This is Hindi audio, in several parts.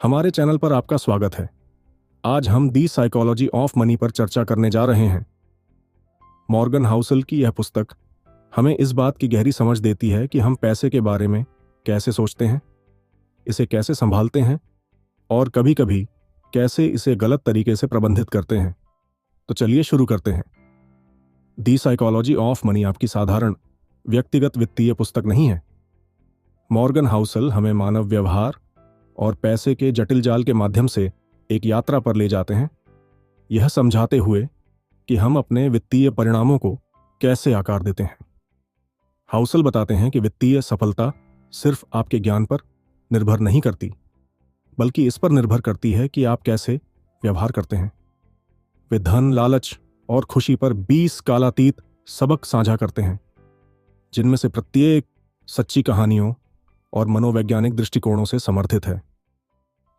हमारे चैनल पर आपका स्वागत है। आज हम दी साइकोलॉजी ऑफ मनी पर चर्चा करने जा रहे हैं। मॉर्गन हाउसल की यह पुस्तक हमें इस बात की गहरी समझ देती है कि हम पैसे के बारे में कैसे सोचते हैं, इसे कैसे संभालते हैं और कभी-कभी कैसे इसे गलत तरीके से प्रबंधित करते हैं। तो चलिए शुरू करते हैं। दी साइकोलॉजी ऑफ मनी आपकी साधारण व्यक्तिगत वित्तीय पुस्तक नहीं है। मॉर्गन हाउसल हमें मानव व्यवहार और पैसे के जटिल जाल के माध्यम से एक यात्रा पर ले जाते हैं, यह समझाते हुए कि हम अपने वित्तीय परिणामों को कैसे आकार देते हैं। हाउसल बताते हैं कि वित्तीय सफलता सिर्फ आपके ज्ञान पर निर्भर नहीं करती, बल्कि इस पर निर्भर करती है कि आप कैसे व्यवहार करते हैं। वे धन, लालच और खुशी पर 20 कालातीत सबक साझा करते हैं, जिनमें से प्रत्येक सच्ची कहानियों और मनोवैज्ञानिक दृष्टिकोणों से समर्थित है।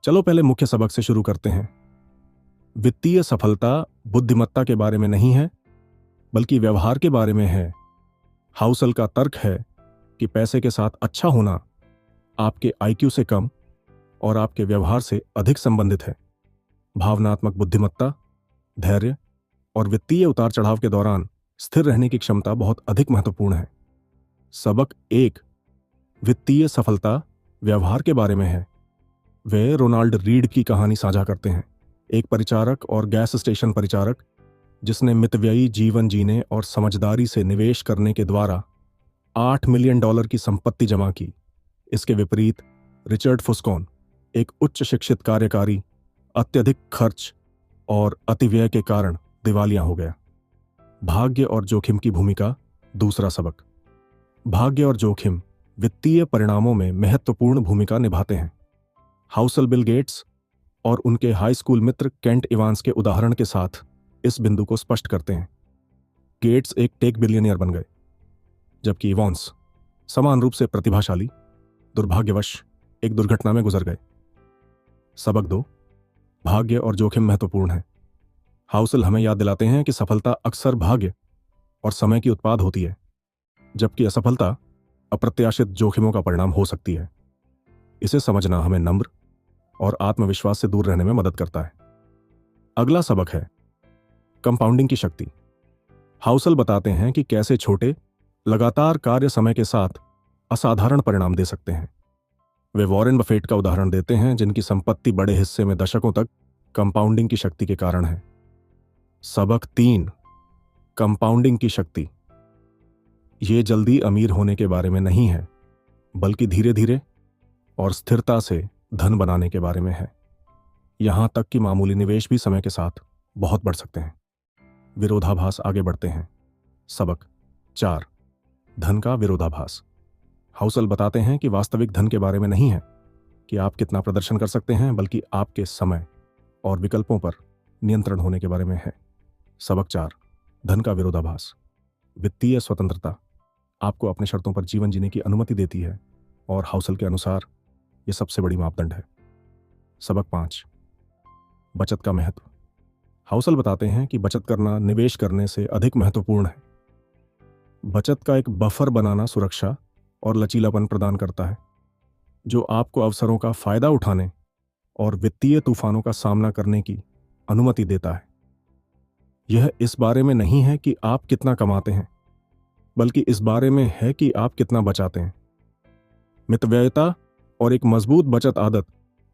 चलो पहले मुख्य सबक से शुरू करते हैं। वित्तीय सफलता बुद्धिमत्ता के बारे में नहीं है, बल्कि व्यवहार के बारे में है। हाउसल का तर्क है कि पैसे के साथ अच्छा होना आपके आईक्यू से कम और आपके व्यवहार से अधिक संबंधित है। भावनात्मक बुद्धिमत्ता, धैर्य और वित्तीय उतार चढ़ाव के दौरान स्थिर रहने की क्षमता बहुत अधिक महत्वपूर्ण है। सबक 1, वित्तीय सफलता व्यवहार के बारे में है। वे रोनाल्ड रीड की कहानी साझा करते हैं, एक परिचारक और गैस स्टेशन परिचारक जिसने मितव्ययी जीवन जीने और समझदारी से निवेश करने के द्वारा $8 मिलियन की संपत्ति जमा की। इसके विपरीत रिचर्ड फुस्कॉन, एक उच्च शिक्षित कार्यकारी, अत्यधिक खर्च और अतिव्यय के कारण दिवालिया हो गया। भाग्य और जोखिम की भूमिका। दूसरा सबक, भाग्य और जोखिम वित्तीय परिणामों में महत्वपूर्ण भूमिका निभाते हैं। हाउसल बिल गेट्स और उनके हाई स्कूल मित्र केंट इवांस के उदाहरण के साथ इस बिंदु को स्पष्ट करते हैं। गेट्स एक टेक बिलियनियर बन गए, जबकि इवांस समान रूप से प्रतिभाशाली दुर्भाग्यवश एक दुर्घटना में गुजर गए। सबक 2, भाग्य और जोखिम महत्वपूर्ण है। हाउसल हमें याद दिलाते हैं कि सफलता अक्सर भाग्य और समय की उत्पाद होती है, जबकि असफलता अप्रत्याशित जोखिमों का परिणाम हो सकती है। इसे समझना हमें नम्र और आत्मविश्वास से दूर रहने में मदद करता है। अगला सबक है कंपाउंडिंग की शक्ति। हाउसल बताते हैं कि कैसे छोटे लगातार कार्य समय के साथ असाधारण परिणाम दे सकते हैं। वे वॉरेन बफेट का उदाहरण देते हैं, जिनकी संपत्ति बड़े हिस्से में दशकों तक कंपाउंडिंग की शक्ति के कारण है। सबक 3, कंपाउंडिंग की शक्ति। ये जल्दी अमीर होने के बारे में नहीं है, बल्कि धीरे धीरे और स्थिरता से धन बनाने के बारे में है। यहां तक कि मामूली निवेश भी समय के साथ बहुत बढ़ सकते हैं। विरोधाभास आगे बढ़ते हैं। सबक 4, धन का विरोधाभास। हाउसल बताते हैं कि वास्तविक धन के बारे में नहीं है कि आप कितना प्रदर्शन कर सकते हैं, बल्कि आपके समय और विकल्पों पर नियंत्रण होने के बारे में है। सबक 4, धन का विरोधाभास। वित्तीय स्वतंत्रता आपको अपने शर्तों पर जीवन जीने की अनुमति देती है, और हाउसल के अनुसार यह सबसे बड़ी मापदंड है। सबक 5, बचत का महत्व। हाउसल बताते हैं कि बचत करना निवेश करने से अधिक महत्वपूर्ण है। बचत का एक बफर बनाना सुरक्षा और लचीलापन प्रदान करता है, जो आपको अवसरों का फायदा उठाने और वित्तीय तूफानों का सामना करने की अनुमति देता है। यह इस बारे में नहीं है कि आप कितना कमाते हैं, बल्कि इस बारे में है कि आप कितना बचाते हैं। मितव्ययिता और एक मजबूत बचत आदत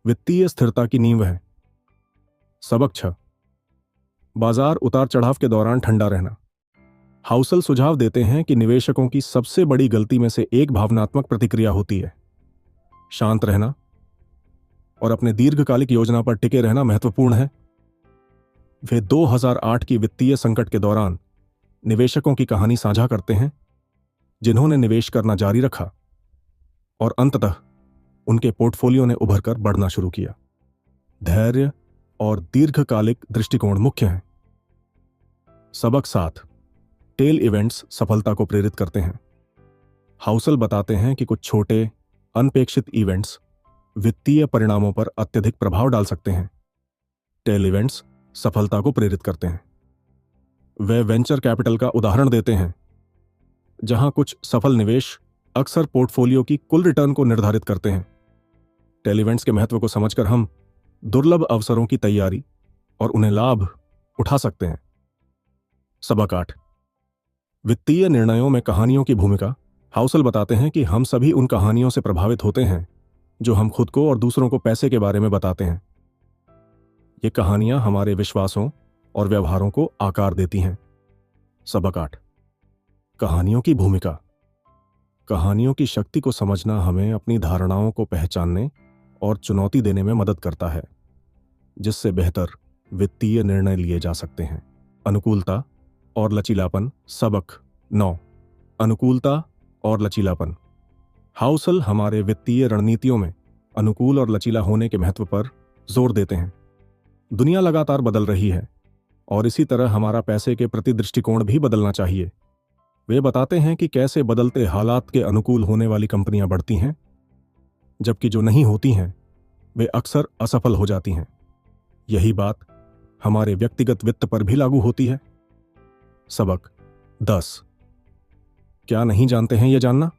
वित्तीय स्थिरता की नींव है। सबक 6, बाजार उतार चढ़ाव के दौरान ठंडा रहना। हाउसल सुझाव देते हैं कि निवेशकों की सबसे बड़ी गलती में से एक भावनात्मक प्रतिक्रिया होती है। शांत रहना और अपने दीर्घकालिक योजना पर टिके रहना महत्वपूर्ण है। वे 2008 की वित्तीय संकट के दौरान निवेशकों की कहानी साझा करते हैं, जिन्होंने निवेश करना जारी रखा और अंततः उनके पोर्टफोलियो ने उभरकर बढ़ना शुरू किया। धैर्य और दीर्घकालिक दृष्टिकोण मुख्य हैं। सबक 7, टेल इवेंट्स सफलता को प्रेरित करते हैं। हाउसल बताते हैं कि कुछ छोटे अनपेक्षित इवेंट्स वित्तीय परिणामों पर अत्यधिक प्रभाव डाल सकते हैं। टेल इवेंट्स सफलता को प्रेरित करते हैं। वे वेंचर कैपिटल का उदाहरण देते हैं, जहां कुछ सफल निवेश अक्सर पोर्टफोलियो की कुल रिटर्न को निर्धारित करते हैं। टेलीवेंट्स के महत्व को समझकर हम दुर्लभ अवसरों की तैयारी और उन्हें लाभ उठा सकते हैं। सबक 8। वित्तीय निर्णयों में कहानियों की भूमिका। हाउसल बताते हैं कि हम सभी उन कहानियों से प्रभावित होते हैं जो हम खुद को और दूसरों को पैसे के बारे में बताते हैं। ये कहानियां हमारे विश्वासों और व्यवहारों को आकार देती हैं। सबक 8। कहानियों की भूमिका। कहानियों की शक्ति को समझना हमें अपनी धारणाओं को पहचानने और चुनौती देने में मदद करता है, जिससे बेहतर वित्तीय निर्णय लिए जा सकते हैं। अनुकूलता और लचीलापन। सबक 9। अनुकूलता और लचीलापन। हाउसल हमारे वित्तीय रणनीतियों में अनुकूल और लचीला होने के महत्व पर जोर देते हैं। दुनिया लगातार बदल रही है और इसी तरह हमारा पैसे के प्रति दृष्टिकोण भी बदलना चाहिए। वे बताते हैं कि कैसे बदलते हालात के अनुकूल होने वाली कंपनियां बढ़ती हैं, जबकि जो नहीं होती हैं वे अक्सर असफल हो जाती हैं। यही बात हमारे व्यक्तिगत वित्त पर भी लागू होती है। सबक 10। क्या नहीं जानते हैं यह जानना।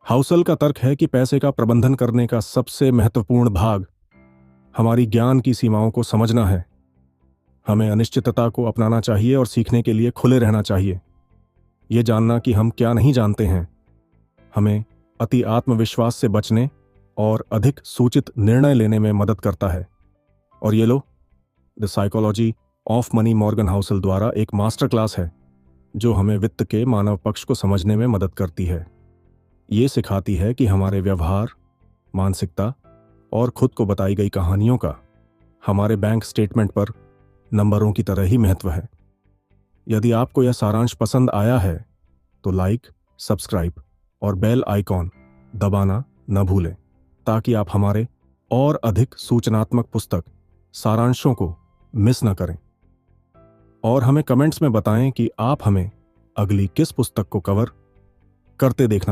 हाउसल का तर्क है कि पैसे का प्रबंधन करने का सबसे महत्वपूर्ण भाग हमारी ज्ञान की सीमाओं को समझना है। हमें अनिश्चितता को अपनाना चाहिए और सीखने के लिए खुले रहना चाहिए। यह जानना कि हम क्या नहीं जानते हैं हमें अति आत्मविश्वास से बचने और अधिक सूचित निर्णय लेने में मदद करता है। और ये लो, the psychology of money Morgan Housel द्वारा एक मास्टर क्लास है जो हमें वित्त के मानव पक्ष को समझने में मदद करती है। ये सिखाती है कि हमारे व्यवहार, मानसिकता और खुद को बताई गई कहानियों का हमारे बैंक स्टेटमेंट पर नंबरों की तरह ही महत्व है। यदि आपको यह सारांश पसंद आया है तो लाइक, सब्सक्राइब और बेल आइकॉन दबाना न भूलें, ताकि आप हमारे और अधिक सूचनात्मक पुस्तक सारांशों को मिस न करें। और हमें कमेंट्स में बताएं कि आप हमें अगली किस पुस्तक को कवर करते देखना